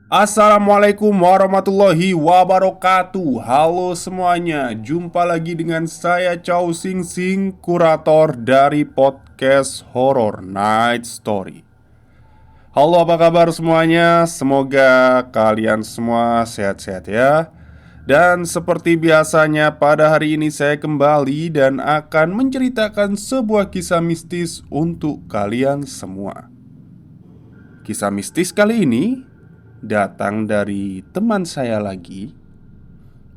Assalamualaikum warahmatullahi wabarakatuh. Halo semuanya, jumpa lagi dengan saya Chow Sing Sing, kurator dari podcast Horror Night Story. Halo, apa kabar semuanya? Semoga kalian semua sehat-sehat ya. Dan seperti biasanya pada hari ini saya kembali dan akan menceritakan sebuah kisah mistis untuk kalian semua. Kisah mistis kali ini datang dari teman saya lagi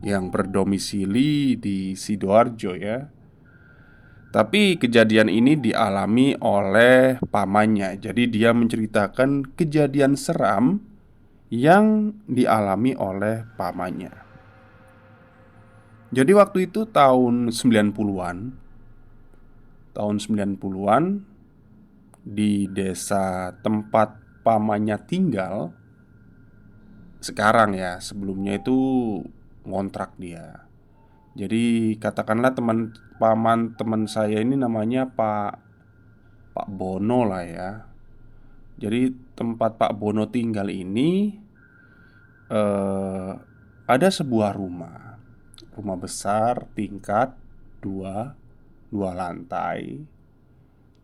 yang berdomisili di Sidoarjo ya. Tapi kejadian ini dialami oleh pamannya. Jadi dia menceritakan kejadian seram yang dialami oleh pamannya. Jadi waktu itu tahun 90-an. Tahun 90-an di desa tempat pamannya tinggal. Sekarang ya, sebelumnya itu ngontrak dia. Jadi katakanlah paman teman saya ini namanya Pak Pak Bono lah ya. Jadi tempat Pak Bono tinggal ini ada sebuah rumah, rumah besar tingkat dua, dua lantai,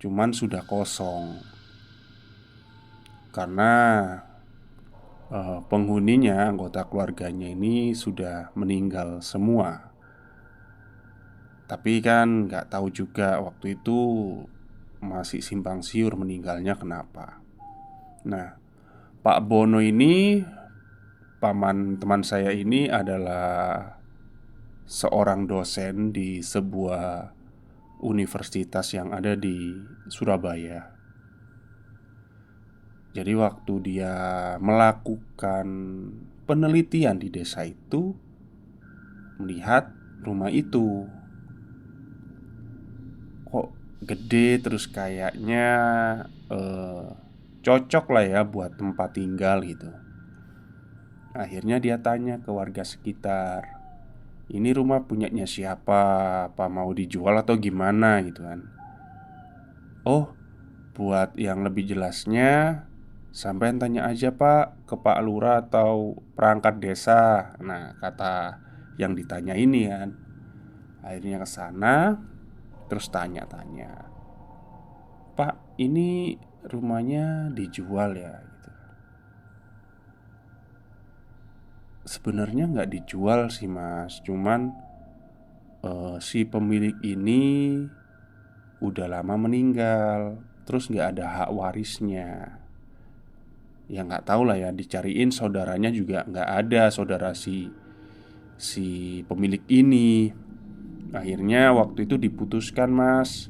cuman sudah kosong karena penghuninya, anggota keluarganya ini sudah meninggal semua. Tapi kan nggak tahu juga waktu itu masih simpang siur meninggalnya kenapa. Nah, Pak Bono ini, paman teman saya ini adalah seorang dosen di sebuah universitas yang ada di Surabaya. Jadi waktu dia melakukan penelitian di desa itu, melihat rumah itu kok gede, terus kayaknya eh, cocok lah ya buat tempat tinggal gitu. Akhirnya dia tanya ke warga sekitar, "Ini rumah punyanya siapa? Apa mau dijual atau gimana?" gitu kan. "Oh, buat yang lebih jelasnya sampean tanya aja pak ke Pak Lurah atau perangkat desa." Nah, kata yang ditanya ini kan. Akhirnya ke sana, terus tanya-tanya, "Pak, ini rumahnya dijual ya?" gitu. Sebenarnya nggak dijual sih mas, cuman si pemilik ini udah lama meninggal, terus nggak ada hak warisnya. Ya nggak tahu lah ya, dicariin saudaranya juga nggak ada, saudara si si pemilik ini. Akhirnya waktu itu diputuskan mas,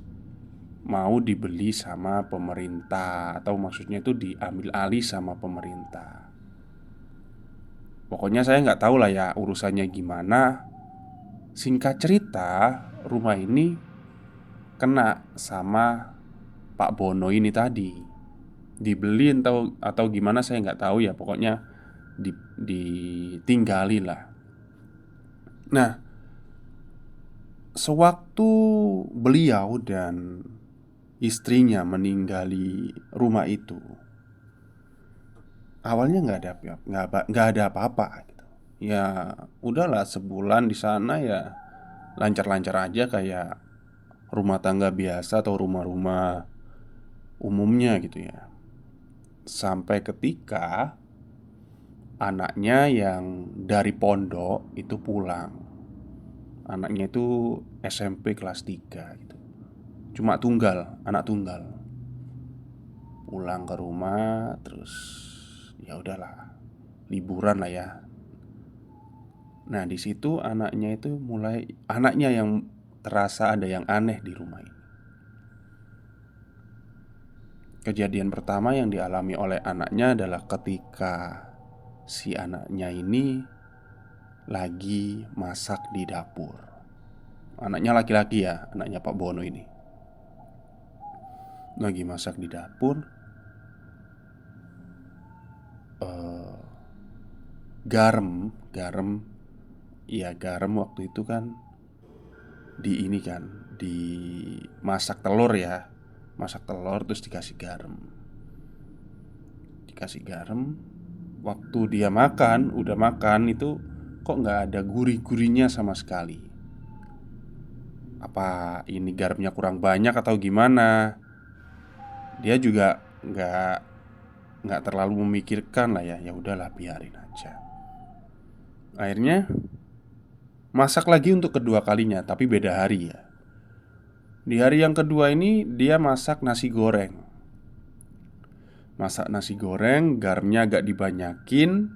mau dibeli sama pemerintah, atau maksudnya itu diambil alih sama pemerintah. Pokoknya saya nggak tahu lah ya urusannya gimana. Singkat cerita, rumah ini kena sama Pak Bono ini tadi. Dibeli atau gimana saya nggak tahu ya. Pokoknya ditinggali lah. Nah, sewaktu beliau dan istrinya meninggali rumah itu, awalnya nggak ada apa-apa gitu. Ya udahlah, sebulan di sana ya lancar-lancar aja kayak rumah tangga biasa atau rumah-rumah umumnya gitu ya. Sampai ketika anaknya yang dari pondok itu pulang. Anaknya itu SMP kelas 3 gitu. Cuma tunggal, anak tunggal. Pulang ke rumah terus ya udahlah, liburan lah ya. Nah, di situ anaknya yang terasa ada yang aneh di rumah ini. Kejadian pertama yang dialami oleh anaknya adalah ketika si anaknya ini lagi masak di dapur. Anaknya laki-laki ya, anaknya Pak Bono ini. Lagi masak di dapur, eh, garam, garam, ya garam waktu itu kan dimasak telur ya. Masak telur terus dikasih garam. Dikasih garam, waktu dia makan, udah makan itu kok nggak ada gurih-gurihnya sama sekali. Apa ini garamnya kurang banyak atau gimana? Dia juga nggak terlalu memikirkan lah ya. Ya udahlah, biarin aja. Akhirnya masak lagi untuk kedua kalinya, tapi beda hari ya. Di hari yang kedua ini dia masak nasi goreng. Masak nasi goreng, garamnya agak dibanyakin.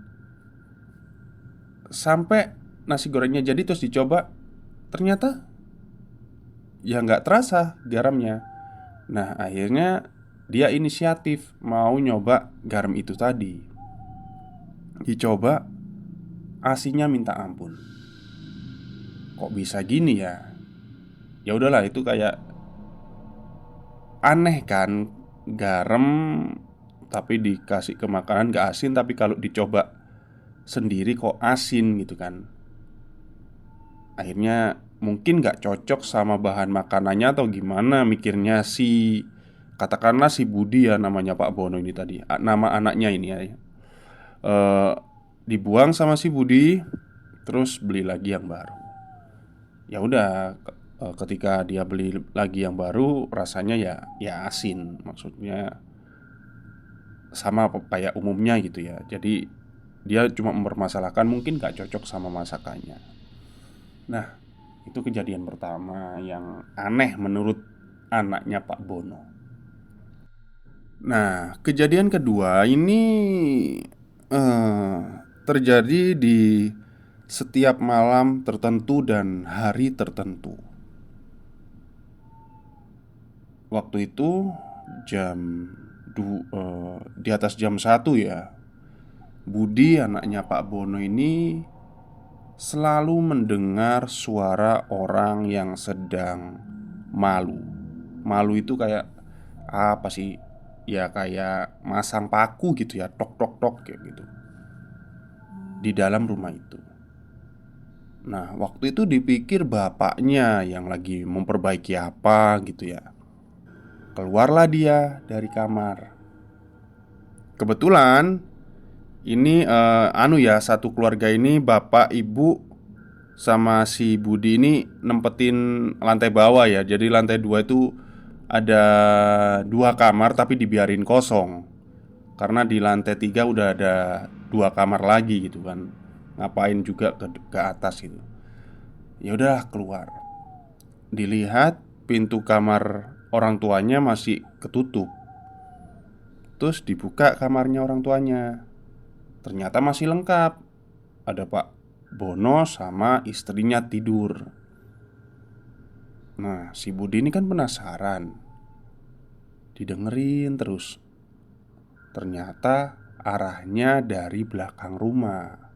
Sampai nasi gorengnya jadi terus dicoba. Ternyata ya nggak terasa garamnya. Nah akhirnya dia inisiatif mau nyoba garam itu tadi. Dicoba, asinnya minta ampun. Kok bisa gini ya? Ya udahlah, itu kayak aneh kan, garam tapi dikasih ke makanan gak asin, tapi kalau dicoba sendiri kok asin gitu kan. Akhirnya mungkin gak cocok sama bahan makanannya atau gimana mikirnya si, katakanlah si Budi ya, namanya Pak Bono ini tadi, nama anaknya ini ya. Eh, Dibuang sama si Budi, terus beli lagi yang baru. Ya udah, ketika dia beli lagi yang baru, rasanya ya asin, maksudnya sama kayak umumnya gitu ya. Jadi dia cuma mempermasalahkan mungkin gak cocok sama masakannya. Nah, itu kejadian pertama yang aneh menurut anaknya Pak Bono. Nah, kejadian kedua ini eh, terjadi di setiap malam tertentu dan hari tertentu. Waktu itu jam di atas jam 1 ya. Budi anaknya Pak Bono ini selalu mendengar suara orang yang sedang malu. Malu itu kayak apa sih? Ya kayak masang paku gitu ya, tok tok tok kayak gitu di dalam rumah itu. Nah, waktu itu dipikir bapaknya yang lagi memperbaiki apa gitu ya. Keluarlah dia dari kamar. Kebetulan ini anu ya, satu keluarga ini bapak, ibu, sama si Budi ini nempetin lantai bawah ya. Jadi lantai 2 itu ada 2 kamar tapi dibiarin kosong. Karena di lantai 3 udah ada 2 kamar lagi gitu kan. Ngapain juga ke atas gitu. Ya udah keluar. Dilihat pintu kamar orang tuanya masih ketutup. Terus dibuka kamarnya orang tuanya. Ternyata masih lengkap. Ada Pak Bono sama istrinya tidur. Nah, si Budi ini kan penasaran. Didengerin terus. Ternyata arahnya dari belakang rumah.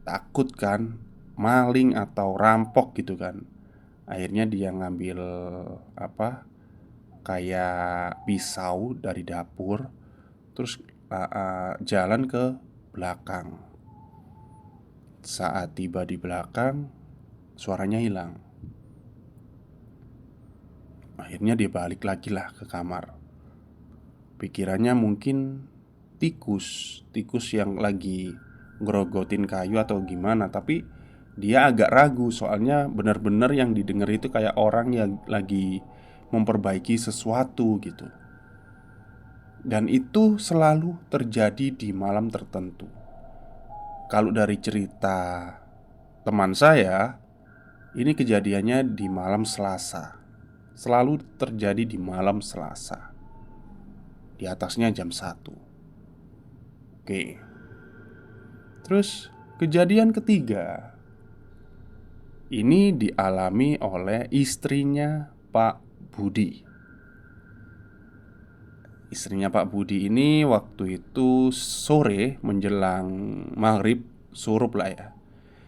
Takut kan, maling atau rampok gitu kan. Akhirnya dia ngambil apa? Kayak pisau dari dapur. Terus jalan ke belakang. Saat tiba di belakang, suaranya hilang. Akhirnya dia balik lagi lah ke kamar. Pikirannya mungkin tikus. Tikus yang lagi ngerogotin kayu atau gimana. Tapi dia agak ragu, soalnya benar-benar yang didengar itu kayak orang yang lagi memperbaiki sesuatu gitu. Dan itu selalu terjadi di malam tertentu. Kalau dari cerita teman saya, ini kejadiannya di malam Selasa. Selalu terjadi di malam Selasa. Di atasnya jam 1. Oke. Terus kejadian ketiga ini dialami oleh istrinya Pak Budi. Istrinya Pak Budi ini waktu itu sore menjelang maghrib, surup lah ya.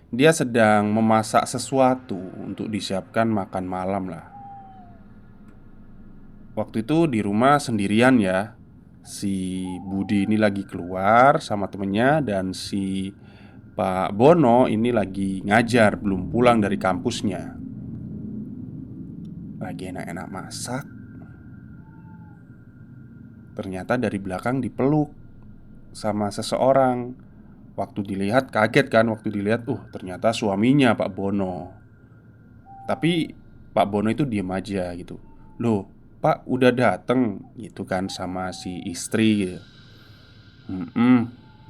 Dia sedang memasak sesuatu untuk disiapkan makan malam lah. Waktu itu di rumah sendirian ya. Si Budi ini lagi keluar sama temennya. Dan si Pak Bono ini lagi ngajar, belum pulang dari kampusnya. Lagi enak-enak masak. Ternyata dari belakang dipeluk. sama seseorang. Waktu dilihat kaget kan, waktu dilihat, ternyata suaminya Pak Bono. Tapi Pak Bono itu diem aja gitu. Loh, Pak udah dateng gitu kan sama si istri gitu.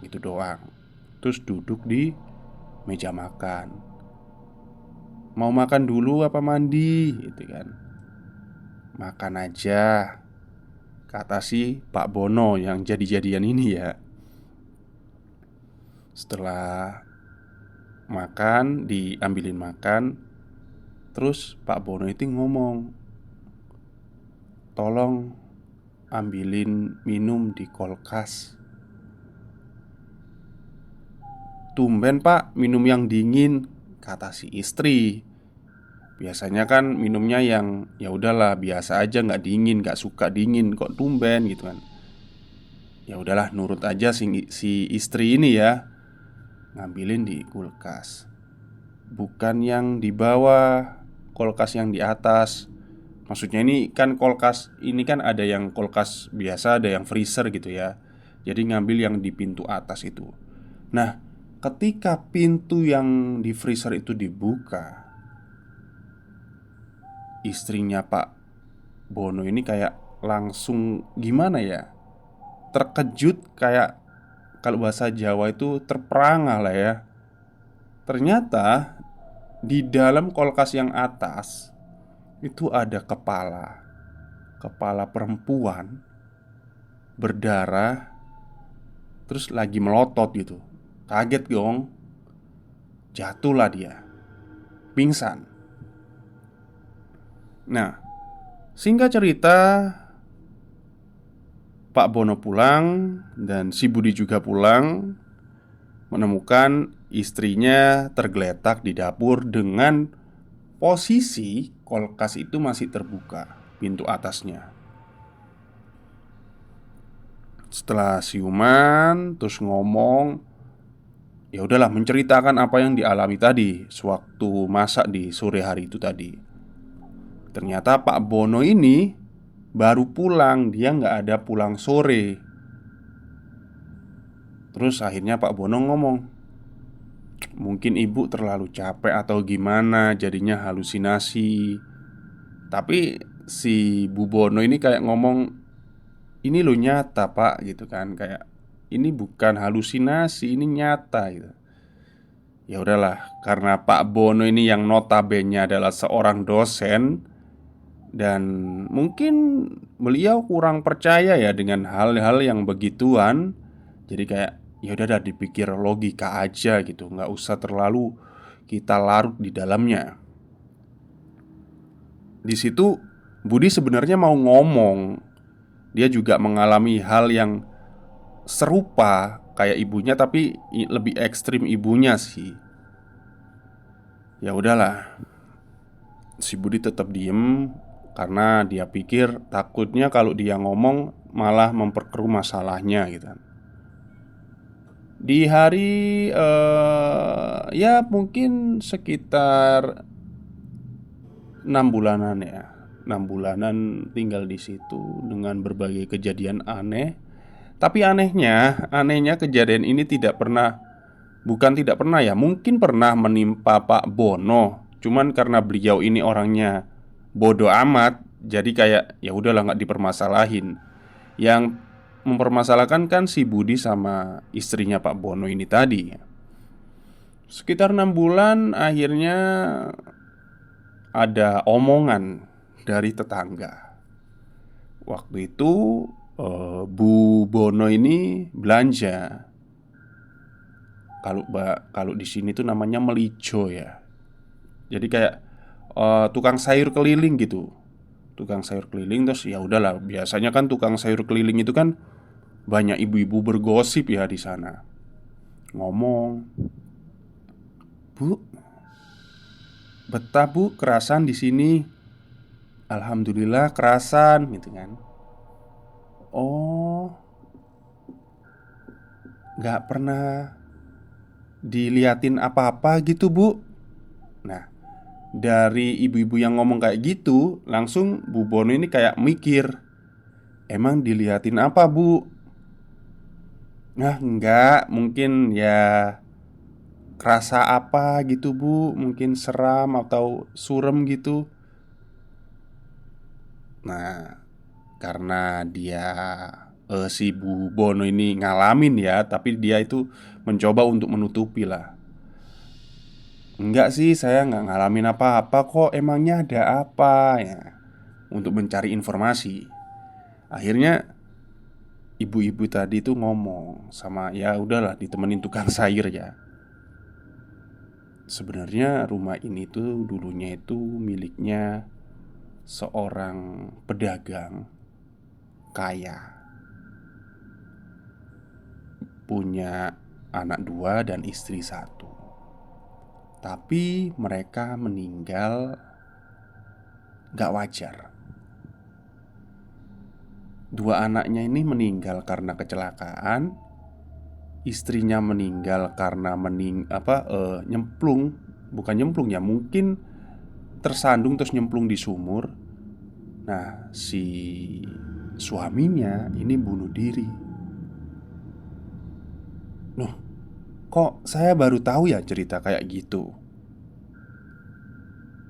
Gitu doang. Terus duduk di meja makan. Mau makan dulu apa mandi gitu kan. Makan aja, kata si Pak Bono yang jadi-jadian ini ya. Setelah makan, diambilin makan, terus Pak Bono itu ngomong, "Tolong ambilin minum di kulkas." "Tumben Pak, minum yang dingin," kata si istri. Biasanya kan minumnya yang ya udahlah biasa aja, nggak dingin, nggak suka dingin, kok tumben gitu kan. Ya udahlah nurut aja si istri ini ya, ngambilin di kulkas. Bukan yang di bawah, kulkas yang di atas. Maksudnya ini kan kulkas, ini kan ada yang kulkas biasa, ada yang freezer gitu ya. Jadi ngambil yang di pintu atas itu. Nah, ketika pintu yang di freezer itu dibuka, istrinya Pak Bono ini kayak langsung gimana ya, terkejut, kayak kalau bahasa Jawa itu terperangah lah ya. Ternyata di dalam kulkas yang atas itu ada kepala. Kepala perempuan berdarah, terus lagi melotot gitu. Kaget dong. Jatuhlah dia, pingsan. Nah, singkat cerita, Pak Bono pulang dan si Budi juga pulang, menemukan istrinya tergeletak di dapur dengan posisi kulkas itu masih terbuka, pintu atasnya. Setelah siuman terus ngomong, ya udahlah menceritakan apa yang dialami tadi sewaktu masak di sore hari itu tadi. Ternyata Pak Bono ini baru pulang, dia nggak ada pulang sore. Terus akhirnya Pak Bono ngomong, mungkin ibu terlalu capek atau gimana, jadinya halusinasi. Tapi si Bu Bono ini kayak ngomong, ini lo nyata Pak gitu kan, kayak ini bukan halusinasi, ini nyata gitu. Ya udahlah, karena Pak Bono ini yang notabene adalah seorang dosen, dan mungkin beliau kurang percaya ya dengan hal-hal yang begituan. Jadi kayak ya udah dah, dipikir logika aja gitu, nggak usah terlalu kita larut di dalamnya. Di situ Budi sebenarnya mau ngomong, dia juga mengalami hal yang serupa kayak ibunya, tapi lebih ekstrim ibunya sih. Ya udahlah, si Budi tetap diem karena dia pikir takutnya kalau dia ngomong malah memperkeruh masalahnya gitu kan. Di hari ya mungkin sekitar 6 bulanan ya, 6 bulanan tinggal di situ dengan berbagai kejadian aneh. Tapi anehnya kejadian ini tidak pernah, bukan tidak pernah ya, mungkin pernah menimpa Pak Bono. Cuman karena beliau ini orangnya bodoh amat, jadi kayak ya udahlah nggak dipermasalahin. Yang mempermasalahkan kan si Budi sama istrinya Pak Bono ini tadi. Sekitar 6 bulan akhirnya ada omongan dari tetangga. Waktu itu Bu Bono ini belanja. Kalau di sini tuh namanya melijo ya. Jadi kayak tukang sayur keliling gitu. Tukang sayur keliling, terus ya udahlah, biasanya kan tukang sayur keliling itu kan banyak ibu-ibu bergosip ya di sana. Ngomong, "Bu, betah Bu kerasan di sini." "Alhamdulillah kerasan," gitu kan. "Oh, nggak pernah diliatin apa-apa gitu Bu?" Nah, dari ibu-ibu yang ngomong kayak gitu, langsung Bu Bono ini kayak mikir, emang diliatin apa Bu? Nah, enggak, mungkin ya kerasa apa gitu Bu, mungkin seram atau surem gitu. Nah, karena dia si Bu Bono ini ngalamin ya, tapi dia itu mencoba untuk menutupi lah. Enggak sih, saya nggak ngalamin apa-apa kok. Emangnya ada apa ya? Untuk mencari informasi. Akhirnya ibu-ibu tadi tuh ngomong sama, ya udahlah, ditemenin tukang sayur ya. Sebenarnya rumah ini tuh dulunya itu miliknya seorang pedagang kaya, punya anak dua dan istri satu. Tapi mereka meninggal gak wajar. Dua anaknya ini meninggal karena kecelakaan. Istrinya meninggal karena nyemplung. Bukan nyemplung ya, mungkin tersandung terus nyemplung di sumur. Nah, si suaminya ini bunuh diri. Loh, kok saya baru tahu ya cerita kayak gitu?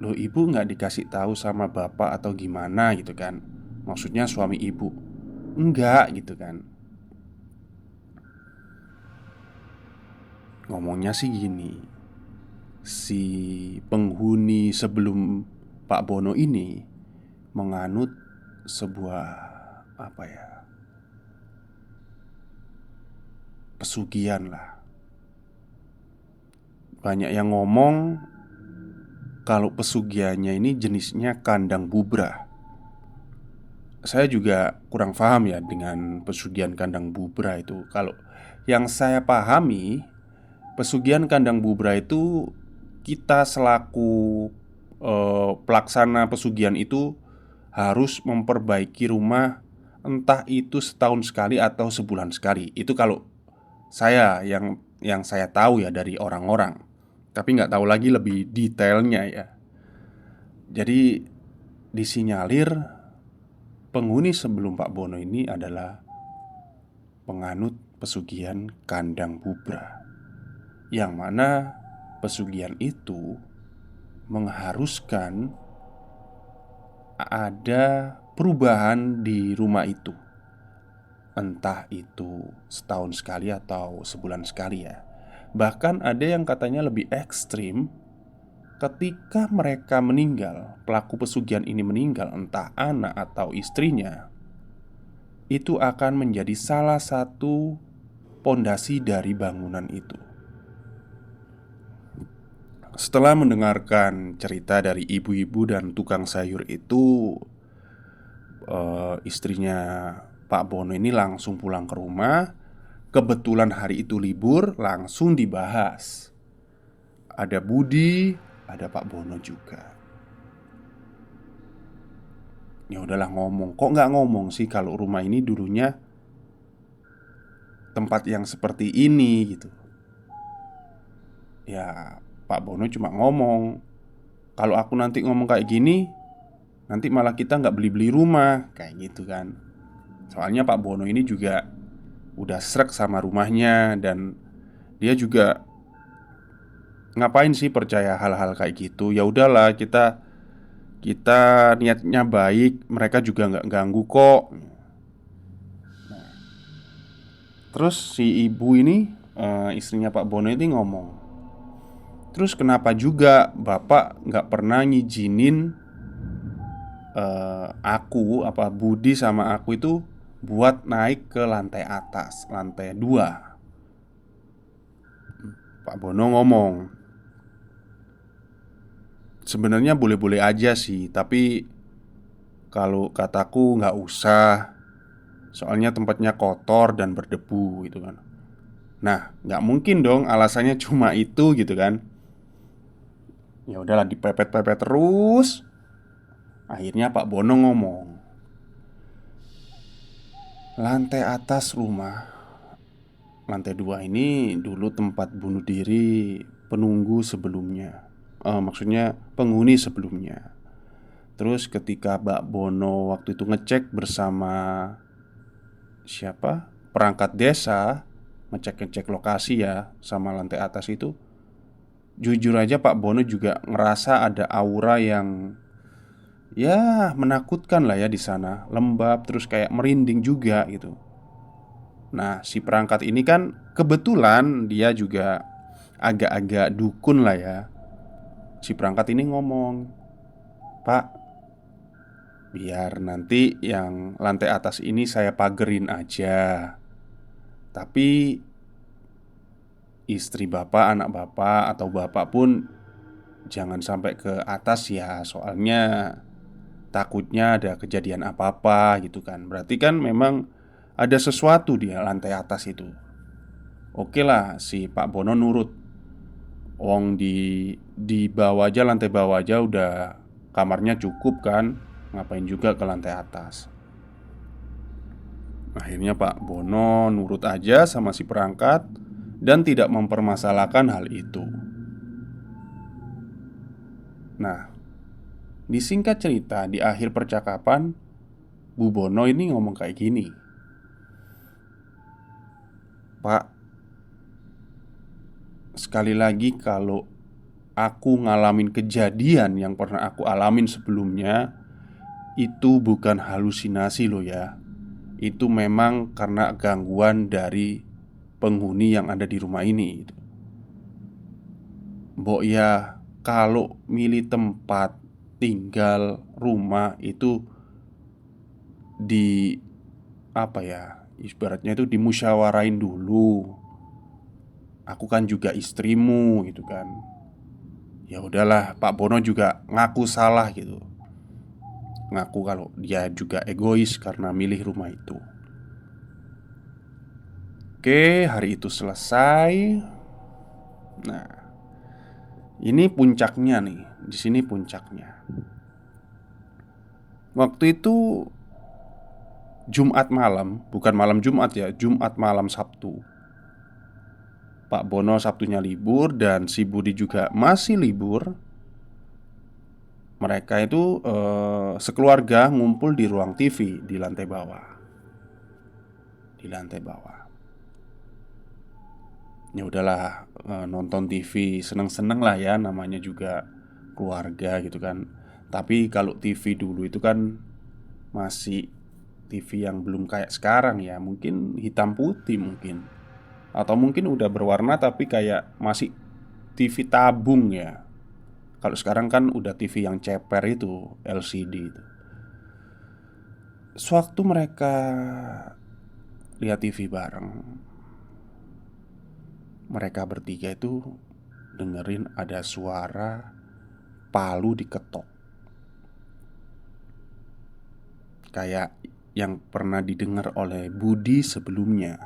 Loh, ibu nggak dikasih tahu sama bapak atau gimana gitu kan? Maksudnya suami ibu. Enggak gitu kan. Ngomongnya sih gini, si penghuni sebelum Pak Bono ini menganut sebuah, apa ya, pesugihan lah. Banyak yang ngomong kalau pesugihannya ini jenisnya kandang bubra. Saya juga kurang paham ya dengan pesugihan kandang bubra itu. Kalau yang saya pahami, pesugihan kandang bubra itu kita selaku pelaksana pesugihan itu harus memperbaiki rumah, entah itu setahun sekali atau sebulan sekali. Itu kalau saya yang saya tahu ya dari orang-orang. Tapi nggak tahu lagi lebih detailnya ya. Jadi disinyalir penghuni sebelum Pak Bono ini adalah penganut pesugihan kandang bubra, yang mana pesugihan itu mengharuskan ada perubahan di rumah itu. Entah itu setahun sekali atau sebulan sekali ya. Bahkan ada yang katanya lebih ekstrim. Ketika mereka meninggal, pelaku pesugihan ini meninggal, entah anak atau istrinya, itu akan menjadi salah satu pondasi dari bangunan itu. Setelah mendengarkan cerita dari ibu-ibu dan tukang sayur itu, istrinya Pak Bono ini langsung pulang ke rumah. Kebetulan hari itu libur, langsung dibahas. Ada Budi, ada Pak Bono juga. Ya udahlah, ngomong. Kok nggak ngomong sih kalau rumah ini dulunya tempat yang seperti ini gitu. Ya, Pak Bono cuma ngomong, kalau aku nanti ngomong kayak gini, nanti malah kita nggak beli-beli rumah, kayak gitu kan. Soalnya Pak Bono ini juga udah srek sama rumahnya. Dan dia juga ngapain sih percaya hal-hal kayak gitu. Ya udahlah, kita kita niatnya baik, mereka juga nggak ganggu kok. Terus si ibu ini, istrinya Pak Bono ini ngomong, terus kenapa juga bapak nggak pernah ngizinin aku, apa Budi sama aku itu buat naik ke lantai atas, lantai 2. Pak Bono ngomong, sebenarnya boleh-boleh aja sih, tapi kalau kataku nggak usah. Soalnya tempatnya kotor dan berdebu gitu kan. Nah, nggak mungkin dong alasannya cuma itu gitu kan. Ya udahlah, dipepet-pepet terus. Akhirnya Pak Bono ngomong, lantai atas rumah, lantai 2 ini dulu tempat bunuh diri penunggu sebelumnya. Maksudnya penghuni sebelumnya. Terus ketika Pak Bono waktu itu ngecek bersama siapa? Perangkat desa, ngecek-ngecek lokasi ya sama lantai atas itu, jujur aja Pak Bono juga ngerasa ada aura yang ya menakutkan lah ya di sana, lembab terus kayak merinding juga gitu. Nah, si perangkat ini kan kebetulan dia juga agak-agak dukun lah ya. Si perangkat ini ngomong, "Pak, biar nanti yang lantai atas ini saya pagerin aja. Tapi istri bapak, anak bapak, atau bapak pun jangan sampai ke atas ya. Soalnya takutnya ada kejadian apa-apa gitu kan." Berarti kan memang ada sesuatu di lantai atas itu. Oke lah, si Pak Bono nurut. Wong di bawah aja, lantai bawah aja udah kamarnya cukup kan. Ngapain juga ke lantai atas. Akhirnya Pak Bono nurut aja sama si perangkat dan tidak mempermasalahkan hal itu. Nah, disingkat cerita, di akhir percakapan Bu Bono ini ngomong kayak gini, "Pak, sekali lagi kalau aku ngalamin kejadian yang pernah aku alamin sebelumnya, itu bukan halusinasi loh ya. Itu memang karena gangguan dari penghuni yang ada di rumah ini gitu. Mbok ya, kalau milih tempat tinggal rumah itu di apa ya, ibaratnya itu dimusyawarain dulu. Aku kan juga istrimu gitu kan. Ya udahlah, Pak Bono juga ngaku salah gitu. Ngaku kalau dia juga egois karena milih rumah itu. Oke, hari itu selesai. Nah, ini puncaknya nih. Di sini puncaknya. Waktu itu Jumat malam, bukan malam Jumat ya, Jumat malam Sabtu. Pak Bono Sabtunya libur dan si Budi juga masih libur. Mereka itu sekeluarga ngumpul di ruang TV di lantai bawah. Di lantai bawah. Ya udahlah, nonton TV seneng-seneng lah ya, namanya juga keluarga gitu kan. Tapi kalau TV dulu itu kan masih TV yang belum kayak sekarang ya, mungkin hitam putih mungkin. Atau mungkin udah berwarna tapi kayak masih TV tabung ya. Kalau sekarang kan udah TV yang ceper itu, LCD itu. Sewaktu mereka lihat TV bareng, mereka bertiga itu dengerin ada suara palu diketok. Kayak yang pernah didengar oleh Budi sebelumnya.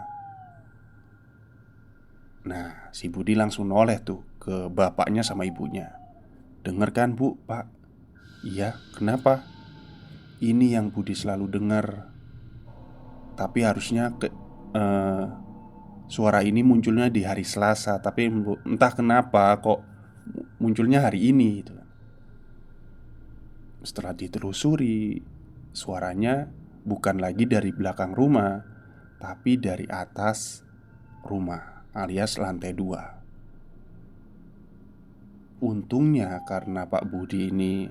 Nah, si Budi langsung noleh tuh ke bapaknya sama ibunya. "Dengar kan bu, pak?" "Iya, kenapa?" "Ini yang Budi selalu dengar. Tapi harusnya suara ini munculnya di hari Selasa. Tapi entah kenapa kok munculnya hari ini gitu." Setelah ditelusuri, suaranya bukan lagi dari belakang rumah, tapi dari atas rumah alias lantai 2. Untungnya karena Pak Budi ini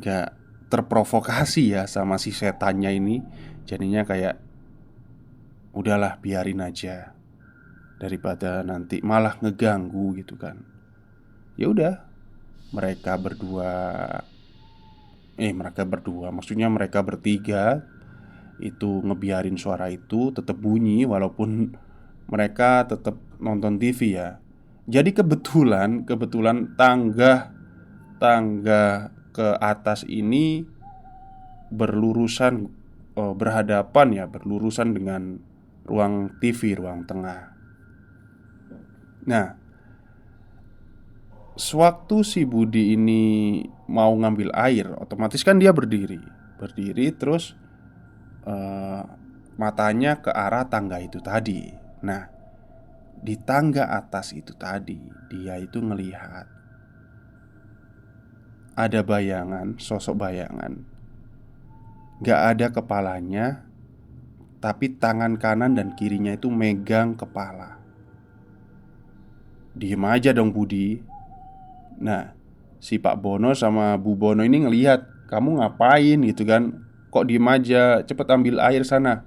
nggak terprovokasi ya sama si setannya ini. Jadinya kayak udahlah biarin aja, daripada nanti malah ngeganggu gitu kan. Ya udah, mereka berdua mereka berdua maksudnya mereka bertiga itu ngebiarin suara itu tetap bunyi walaupun mereka tetap nonton TV ya. Jadi kebetulan tangga tangga ke atas ini berlurusan berhadapan ya, berlurusan dengan ruang TV, ruang tengah. Nah, sewaktu si Budi ini mau ngambil air, otomatis kan dia berdiri. Berdiri terus eh, matanya ke arah tangga itu tadi. Nah, di tangga atas itu tadi dia itu ngelihat ada bayangan, sosok bayangan. Gak ada kepalanya, tapi tangan kanan dan kirinya itu megang kepala. Diem aja dong Budi. Nah, si Pak Bono sama Bu Bono ini ngelihat, "Kamu ngapain?" gitu kan. "Kok diem aja? Cepet ambil air sana."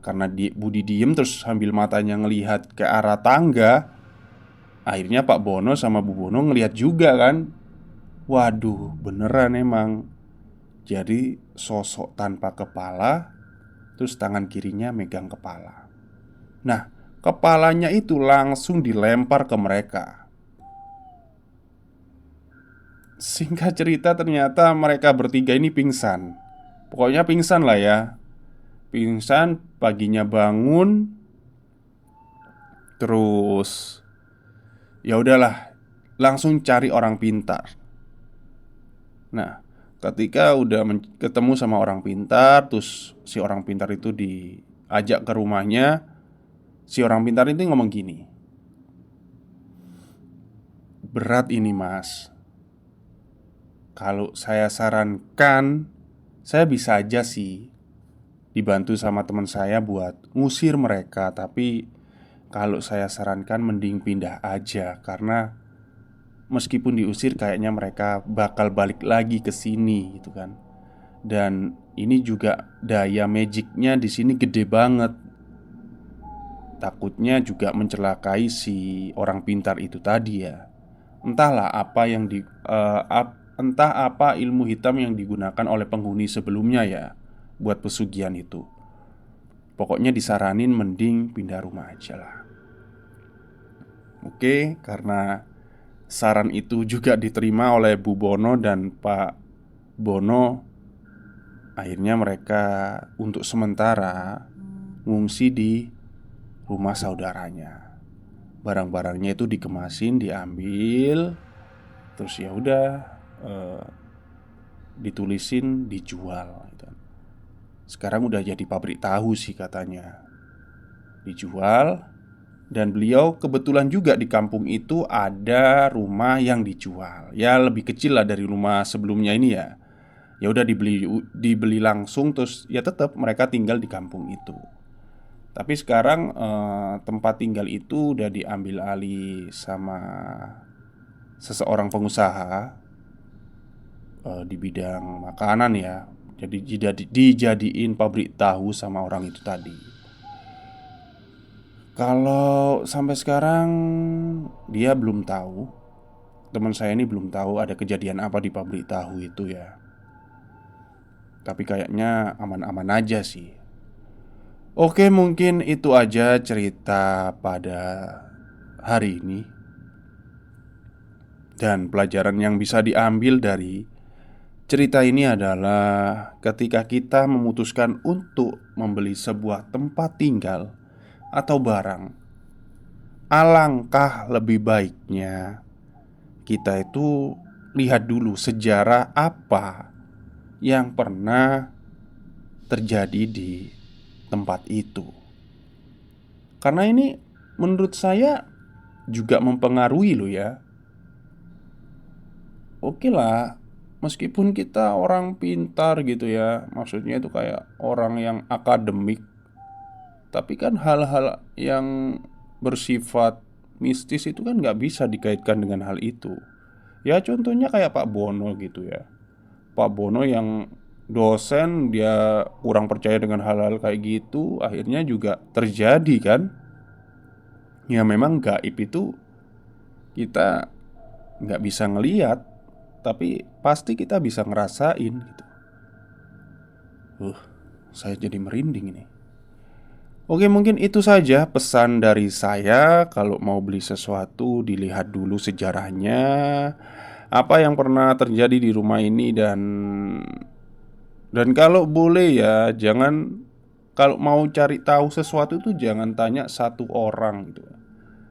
Karena Budi diem terus sambil matanya ngelihat ke arah tangga, akhirnya Pak Bono sama Bu Bono ngelihat juga kan. Waduh, beneran emang. Jadi sosok tanpa kepala, terus tangan kirinya megang kepala. Nah, kepalanya itu langsung dilempar ke mereka. Singkat cerita ternyata mereka bertiga ini pingsan. Pokoknya pingsan lah ya. Pingsan, paginya bangun. Terus ya udahlah, langsung cari orang pintar. Nah, ketika udah ketemu sama orang pintar, terus si orang pintar itu diajak ke rumahnya. Si orang pintar itu ngomong gini, "Berat ini mas. Kalau saya sarankan, saya bisa aja sih dibantu sama teman saya buat ngusir mereka. Tapi kalau saya sarankan mending pindah aja. Karena meskipun diusir kayaknya mereka bakal balik lagi ke sini gitu kan. Dan ini juga daya magicnya di sini gede banget. Takutnya juga mencelakai si orang pintar itu tadi ya. Entahlah apa yang entah apa ilmu hitam yang digunakan oleh penghuni sebelumnya ya buat pesugihan itu. Pokoknya disaranin mending pindah rumah aja lah." Oke, karena saran itu juga diterima oleh Bu Bono dan Pak Bono. Akhirnya mereka untuk sementara ngungsi di rumah saudaranya. Barang-barangnya itu dikemasin, diambil, terus ya udah, eh, ditulisin dijual gitu. Sekarang udah jadi pabrik tahu sih katanya. Dijual. Dan beliau kebetulan juga di kampung itu ada rumah yang dijual. Ya lebih kecil lah dari rumah sebelumnya ini ya. Ya udah dibeli langsung, terus ya tetap mereka tinggal di kampung itu. Tapi sekarang tempat tinggal itu udah diambil alih sama seseorang pengusaha di bidang makanan ya. Jadi dijadiin pabrik tahu sama orang itu tadi. Kalau sampai sekarang dia belum tahu, teman saya ini belum tahu ada kejadian apa di pabrik tahu itu ya. Tapi kayaknya aman-aman aja sih. Oke, mungkin itu aja cerita pada hari ini. Dan pelajaran yang bisa diambil dari cerita ini adalah ketika kita memutuskan untuk membeli sebuah tempat tinggal atau barang, alangkah lebih baiknya kita itu lihat dulu sejarah apa yang pernah terjadi di tempat itu. Karena ini menurut saya juga mempengaruhi loh ya. Oke lah, meskipun kita orang pintar gitu ya, maksudnya itu kayak orang yang akademik, tapi kan hal-hal yang bersifat mistis itu kan nggak bisa dikaitkan dengan hal itu. Ya contohnya kayak Pak Bono gitu ya. Pak Bono yang dosen, dia kurang percaya dengan hal-hal kayak gitu, akhirnya juga terjadi kan. Ya memang gaib itu kita nggak bisa ngeliat, tapi pasti kita bisa ngerasain gitu. Uh, saya jadi merinding ini. Oke, mungkin itu saja pesan dari saya. Kalau mau beli sesuatu, dilihat dulu sejarahnya, apa yang pernah terjadi di rumah ini, dan kalau boleh ya, jangan, kalau mau cari tahu sesuatu itu jangan tanya satu orang gitu.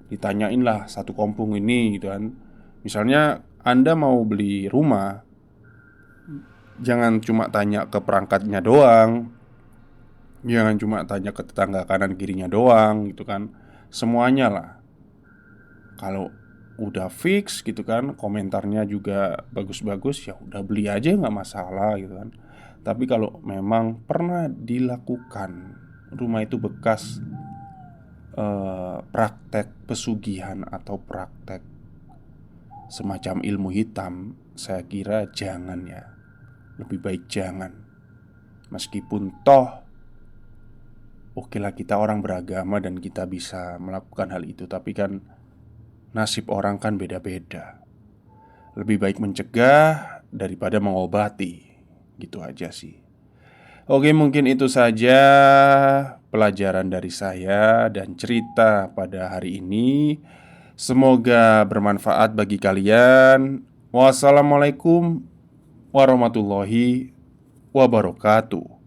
Ditanyain lah satu kampung ini gitu kan. Misalnya Anda mau beli rumah, jangan cuma tanya ke perangkatnya doang. Jangan cuma tanya ke tetangga kanan kirinya doang gitu kan. Semuanya lah. Kalau udah fix gitu kan, komentarnya juga bagus-bagus, ya udah beli aja nggak masalah gitu kan. Tapi kalau memang pernah dilakukan, rumah itu bekas praktek pesugihan atau praktek semacam ilmu hitam, saya kira jangan ya. Lebih baik jangan. Meskipun toh oke lah kita orang beragama dan kita bisa melakukan hal itu, tapi kan nasib orang kan beda-beda. Lebih baik mencegah daripada mengobati. Gitu aja sih. Oke, mungkin itu saja pelajaran dari saya dan cerita pada hari ini. Semoga bermanfaat bagi kalian. Wassalamualaikum warahmatullahi wabarakatuh.